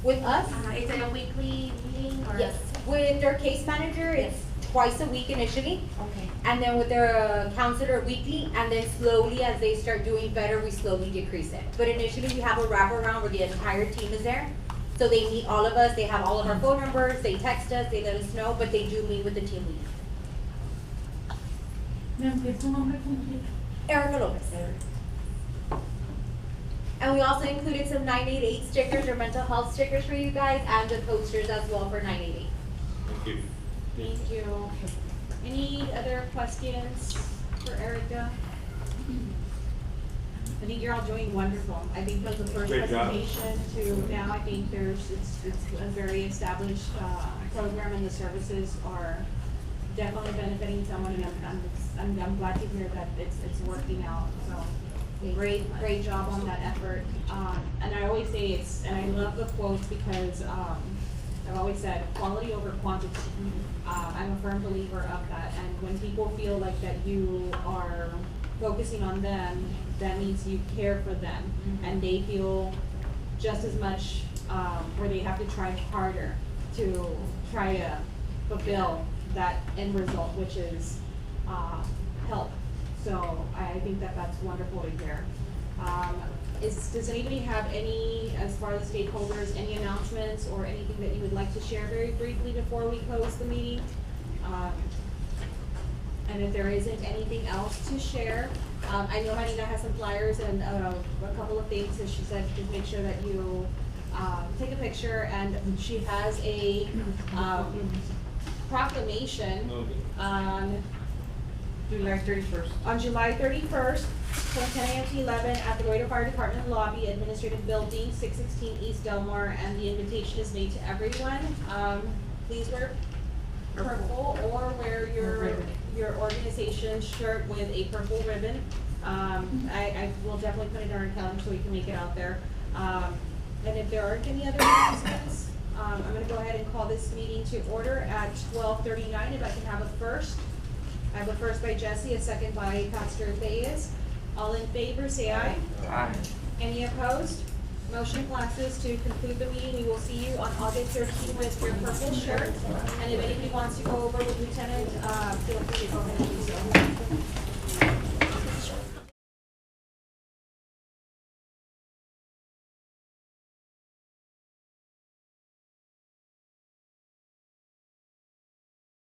With us? Is it a weekly meeting or? Yes. With their case manager, it's twice a week initially. Okay. And then with their counselor weekly, and then slowly as they start doing better, we slowly decrease it. But initially we have a wraparound where the entire team is there. So they meet all of us, they have all of our phone numbers, they text us, they let us know, but they do meet with the team lead. Erica Lopez. And we also included some 988 stickers or mental health stickers for you guys, and the posters as well for 988. Thank you. Thank you. Any other questions? for Erica. I think you're all doing wonderful. I think from the first Great job. presentation to now, I think it's a very established, program, and the services are definitely benefiting someone, and I'm glad to hear that it's working out, so. Great job on that effort. And I always say and I love the quotes because, I've always said quality over quantity. I'm a firm believer of that, and when people feel like that you are focusing on them, that means you care for them, and they feel just as much, or they have to try harder to try to fulfill that end result, which is, help. So I think that that's wonderful to hear. Does anybody have any, as far as the stakeholders, any announcements or anything that you would like to share very briefly before we close the meeting? And if there isn't anything else to share, I know Marina has some flyers and a couple of things that she said to make sure that you take a picture, and she has a proclamation on July 31st. On July 31st, from 10 a.m. to 11 at the Laredo Fire Department Lobby, Administrative Building, 616 East Delmar, and the invitation is made to everyone. Please wear purple or wear your organization shirt with a purple ribbon. I will definitely put it on our calendar so we can make it out there. And if there aren't any other announcements, I'm gonna go ahead and call this meeting to order at 12:39. If I can have a first. I have a first by Jesse, a second by Pastor Reyes. All in favor, say aye. Aye. Any opposed? Motion passes. To conclude the meeting, we will see you on August 13th with your purple shirt. And if anybody wants to go over with Lieutenant, feel free to go ahead.